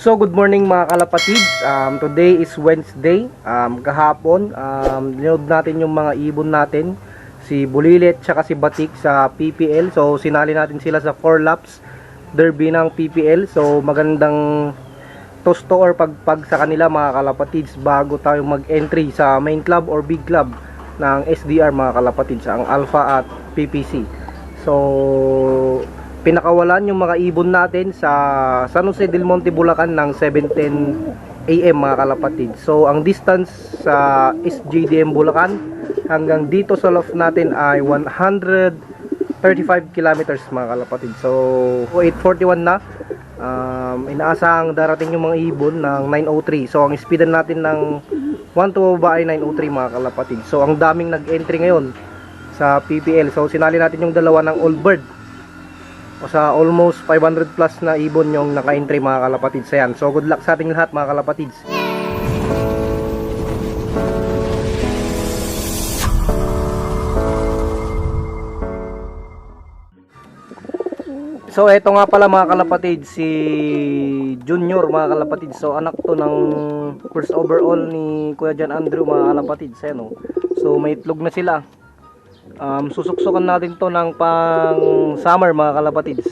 So good morning mga kalapatids. Today is Wednesday. Kahapon ninood natin yung mga ibon natin, si Bulilit tsaka si Batik sa PPL. So sinali natin sila sa 4 laps derby ng PPL. So magandang tosto or pagpag sa kanila mga kalapatids bago tayo mag-entry sa main club or big club ng SDR mga kalapatids, ang Alpha at PPC. So pinakawalan yung mga ibon natin sa San Jose del Monte, Bulacan ng 7:10 AM mga kalapatid. So ang distance sa SJDM Bulacan hanggang dito sa loft natin ay 135 kilometers mga kalapatid. So 8:41 na. Inaasahang darating yung mga ibon ng 9:03. So ang speedan natin ng 1 to baba ay 9:03 mga kalapatid. So ang daming nag-entry ngayon sa PPL. So sinali natin yung dalawa ng Old Bird. O sa almost 500 plus na ibon yung naka-entry mga kalapatids. Ayan. So good luck sa ating lahat mga kalapatids. So eto nga pala mga kalapatids, si Junior mga kalapatids. So anak to ng first overall ni Kuya John Andrew mga kalapatids. Ayan, oh. So may itlog na sila. Susuksukan natin to ng pang summer mga kalapatids,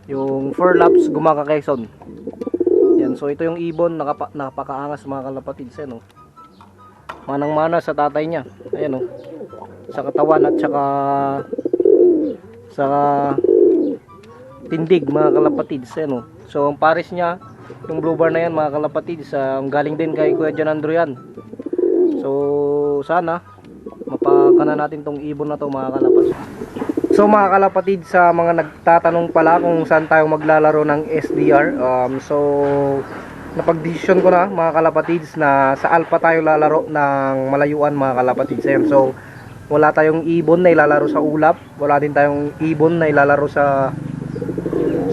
yung 4 laps Gumaka Quezon. Yan, so ito yung ibon, napakaangas mga kalapatids. Ayan, oh. Manang mana sa tatay niya. Ayan, oh. Sa katawan at saka sa tindig mga kalapatids. Ayan, oh. So ang pares niya, yung blue bar na yan mga kalapatids, galing din kay Kuya John Andrew yan. So sana mapakana natin tong ibon na to mga kalapatids. So mga kalapatids, sa mga nagtatanong pala kung saan tayo maglalaro ng SDR, so napag-decision ko na mga kalapatids na sa Alpha tayo lalaro ng malayuan mga kalapatids. Ayan, so wala tayong ibon na ilalaro sa ulap, wala din tayong ibon na ilalaro sa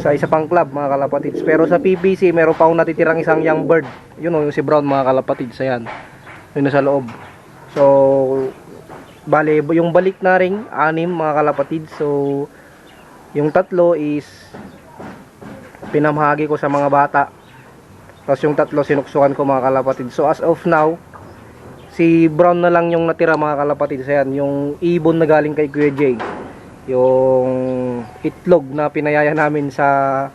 isa pang club mga kalapatids. Pero sa PPC meron pa akong natitirang isang young bird, yun o, yung si Brown mga kalapatids. Ayan, yun na sa loob. So bale, yung balik na ring 6 mga kalapatids. So yung 3 is pinamahagi ko sa mga bata, tapos yung 3 sinuksukan ko mga kalapatids. So as of now, si Brown na lang yung natira mga kalapatids. Ayan, yung ibon na galing kay Kuya Jay, yung itlog na pinayaya namin sa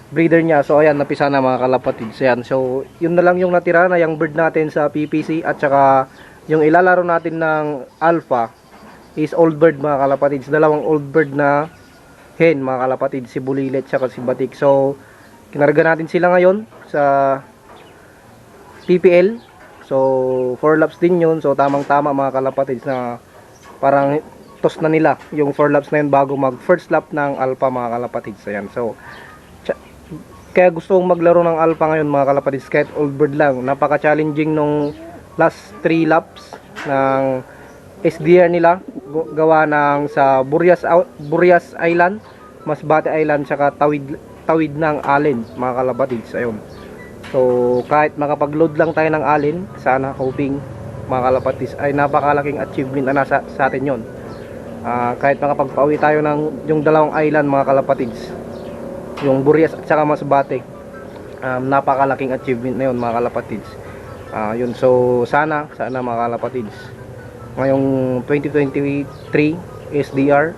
breeder niya. So ayan, napisa na mga kalapatids. Ayan, so yun na lang yung natira na yung bird natin sa PPC. At saka yung ilalaro natin ng Alpha is Old Bird mga kalapatids. Dalawang Old Bird na hen mga kalapatids, si Bulilit at si Batik. So kinarga natin sila ngayon sa PPL. So 4 laps din yun. So tamang tama mga kalapatids, na parang tos na nila yung 4 laps na yun bago mag first lap ng Alpha mga kalapatids. Ayan, so kaya gusto kong maglaro ng Alpha ngayon mga kalapatids, kahit Old Bird lang. Napaka challenging nung last 3 laps ng SDR nila, gawa ng sa Burias Island, Masbate Island, saka tawid ng Allen mga kalapatids. Ayun, so kahit makapag-load lang tayo ng Allen, sana hoping mga kalapatids ay napakalaking achievement na nasa sa atin yon. Kahit makapagpauwi tayo ng yung dalawang island mga kalapatids, yung Burias at saka Masbate, napakalaking achievement na yun mga kalapatids. Yun, so sana mga kalapatids, ngayong 2023 SDR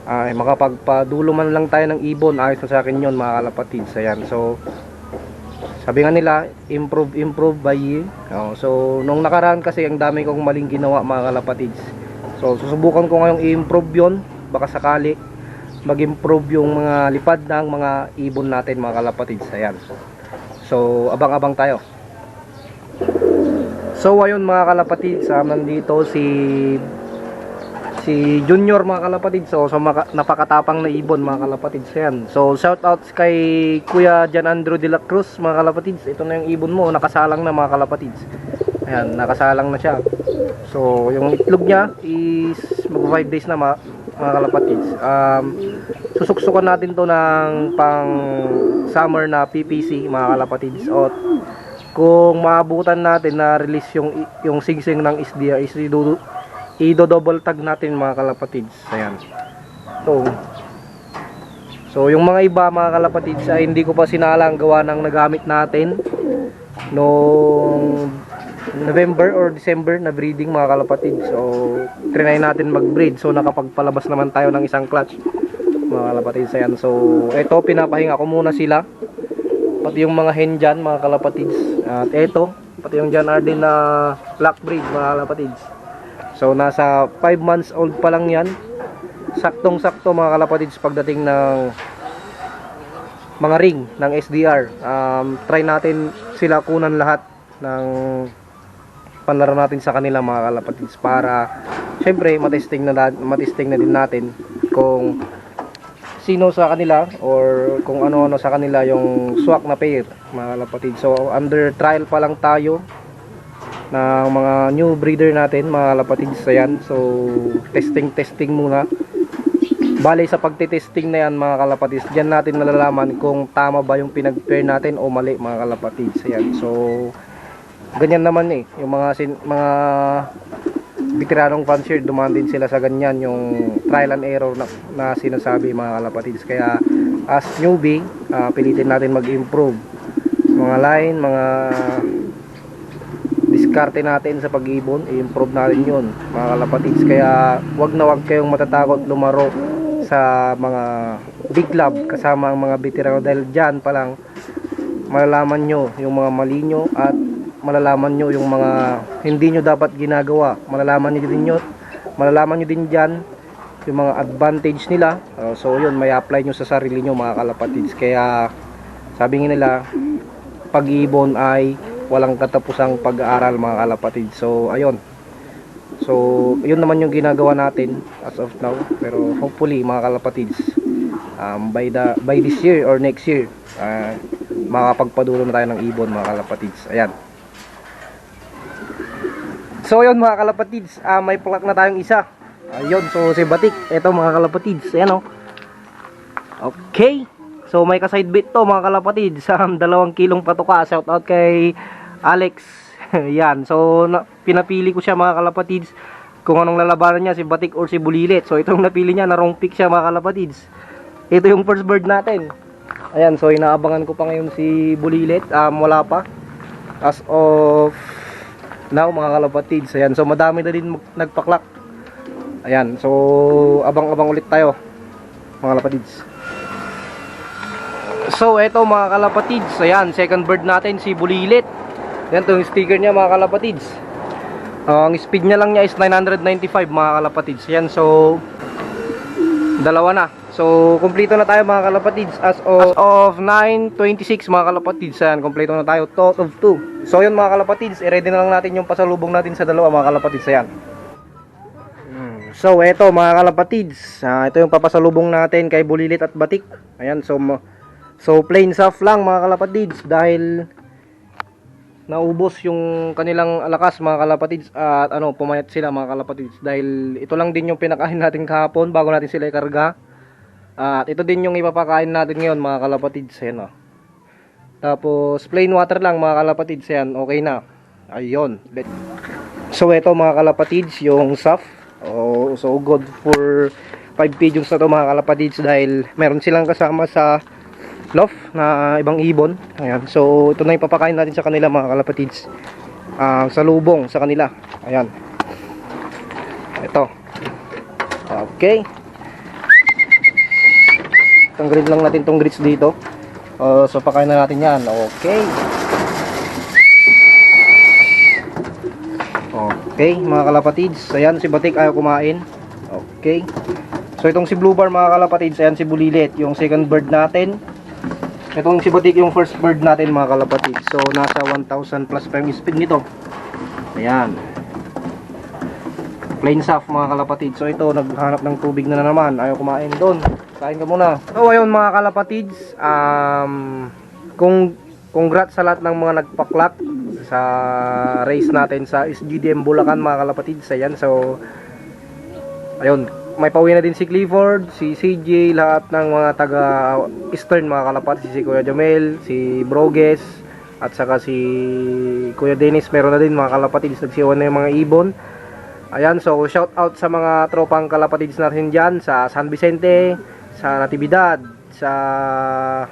ay makapagpadulo man lang tayo ng ibon. Ayos na sa akin yun mga kalapatids. Ayan, so sabi nga nila, improve by year. So nung nakaraan kasi ang dami kong maling ginawa mga kalapatids. So susubukan ko ngayong i-improve yun. Baka sakali mag-improve yung mga lipad ng mga ibon natin mga kalapatids. Ayan, so abang-abang tayo. So ayun mga kalapatids, nandito si Junior mga kalapatids. So napakatapang na ibon mga kalapatids. Ayan, so shout out kay Kuya John Andrew de la Cruz mga kalapatids. Ito na yung ibon mo, nakasalang na mga kalapatids. Ayan, nakasalang na siya. So yung itlog niya is mag 5 days na mga kalapatids. Susuksukan natin to ng pang summer na PPC mga kalapatids. O kung maabutan natin na release yung singsing ng SDR, is i-double tag natin mga kalapatids. Ayan, so So yung mga iba mga kalapatids ay hindi ko pa sinalang gawa ng nagamit natin noong November or December na breeding mga kalapatids. So trinay natin mag-breed, so nakapagpalabas naman tayo ng isang clutch mga kalapatids. Ayan. So eto, pinapahinga ko muna sila, pati yung mga hen dyan mga kalapatids. At eto, pati yung John Arden na black breed mga kalapatids. So nasa 5 months old pa lang yan. Saktong sakto mga kalapatids pagdating ng mga ring ng SDR. Try natin sila kunan lahat ng panlaro natin sa kanila mga kalapatids, para syempre matesting na din natin kung sino sa kanila or kung ano-ano sa kanila yung swak na pair mga kalapatids. So under trial pa lang tayo ng mga new breeder natin mga kalapatids. Ayan. So testing muna. Bale sa pagtitesting na yan mga kalapatids, diyan natin malalaman kung tama ba yung pinag-pair natin o mali mga kalapatids. Ayan. So ganyan naman yung mga veteranong fancier, dumaan din sila sa ganyan, yung trial and error na sinasabi mga kalapatids. Kaya as newbie, pilitin natin mag-improve mga line, mga diskarte natin sa pag-ibon, i-improve natin yun mga kalapatids. Kaya wag kayong matatakot lumaro sa mga big lab kasama ang mga veterano, dahil dyan pa lang malalaman nyo yung mga mali nyo at malalaman nyo yung mga hindi nyo dapat ginagawa. Malalaman nyo din dyan yung mga advantage nila. So yun, may apply nyo sa sarili nyo mga kalapatids. Kaya sabi nila, pag-ibon ay walang katapusang pag-aaral mga kalapatids. So ayun. So yun naman yung ginagawa natin as of now. Pero hopefully mga kalapatids, by this year or next year, makakapagpadulo na tayo ng ibon mga kalapatids. Ayan. So yun mga kalapatids, may plak na tayong isa. Ayun, so si Batik, eto mga kalapatids. Ayan o. Okay. So may ka-side bait to mga kalapatids. 2 kilong patuka. Shout out kay Alex. Yan. So pinapili ko siya mga kalapatids kung anong lalabanan niya, si Batik or si Bulilit. So itong napili niya, na wrong pick siya mga kalapatids. Ito yung first bird natin. Ayan, so inaabangan ko pa ngayon si Bulilit. Wala pa as of now mga kalapatids. Ayan, so madami na din nagpaklak. Ayan, so abang-abang ulit tayo mga kalapatids. So eto mga kalapatids, ayan, second bird natin si Bulilit. Yan, ito yung sticker niya mga kalapatids. Ang speed niya lang niya is 995 mga kalapatids. Yan, so dalawa na. So kompleto na tayo mga kalapatids as of 9:26 mga kalapatids. Yan, kompleto na tayo, tot of 2. So yun mga kalapatids, i-ready na lang natin yung pasalubong natin sa dalawa mga kalapatids. Ayan. So eto mga kalapatids, ito yung papasalubong natin kay Bulilit at Batik. Ayan, so plain soft lang mga kalapatids, dahil naubos yung kanilang alakas mga kalapatids, at pumayat sila mga kalapatids, dahil ito lang din yung pinakain natin kahapon bago natin sila ikarga. At ito din yung ipapakain natin ngayon mga kalapatids. Ayan, tapos plain water lang mga kalapatids. Ayan, okay na. Ayun. So ito mga kalapatids, yung soft. So good for 5 pigeons na to mga kalapatids, dahil meron silang kasama sa loft na ibang ibon. Ayan, so ito na yung papakain natin sa kanila mga kalapatids, sa lubong sa kanila. Ayan, ito. Okay, tanggalin lang natin tong grits dito. So pakain na natin yan. Okay. Okay mga kalapatids, ayan, si Batik ayaw kumain. Okay, so itong si Blue Bar mga kalapatids, ayan si Bulilit, yung second bird natin. Itong si Batik yung first bird natin mga kalapatids. So nasa 1,000 plus pa yung speed nito. Ayan, plain soft mga kalapatids. So ito, naghanap ng tubig na naman, ayaw kumain doon. Kain ka muna. So ayun mga kalapatids, congrats sa lahat ng mga nagpaklak sa race natin sa SGDM Bulacan mga kalapatids. Ayan, so ayun, may pauwi na din si Clifford, si CJ, lahat ng mga taga Eastern mga kalapatids, si Kuya Jamel, si Broges, at saka si Kuya Dennis, meron na din mga kalapatids, nagsiwan na yung mga ibon. Ayan, so shout out sa mga tropang kalapatids natin dyan sa San Vicente, sa Natividad, sa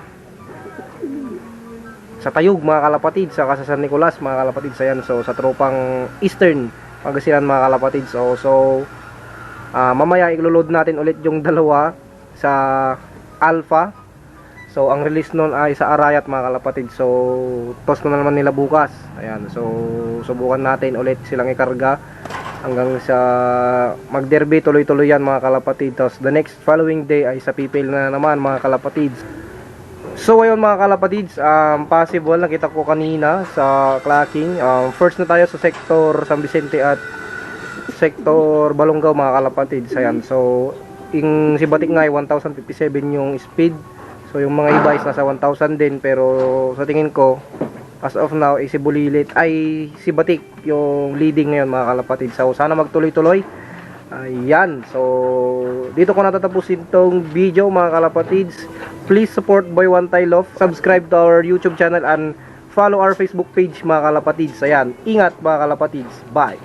Tayug mga kalapatid, sa San Nicolas mga kalapatid. Ayan, so sa tropang Eastern Pangasinan mga kalapatid. So mamaya i-load natin ulit yung dalawa sa Alpha. So ang release nun ay sa Arayat mga kalapatid. So toss na naman nila bukas. Ayan, so subukan natin ulit silang ikarga hanggang sa mag-derby, tuloy-tuloy yan mga kalapatid. Tapos the next following day ay sa Pipil na naman mga kalapatid. So ayun mga kalapatids, possible nakita ko kanina sa clocking. First na tayo sa sector San Vicente at sector Balongaw mga kalapatids. Ayan, so si Batik nga ay 1057 yung speed. So yung mga iba is nasa 1000 din, pero sa tingin ko as of now si Bulilit ay si Batik yung leading ngayon mga kalapatids. So sana magtuloy-tuloy. Ayan, so dito ko natatapusin tong video mga kalapatids. Please support Boy One Tay Love, subscribe to our YouTube channel and follow our Facebook page mga kalapatids. Ayan, ingat mga kalapatids, bye.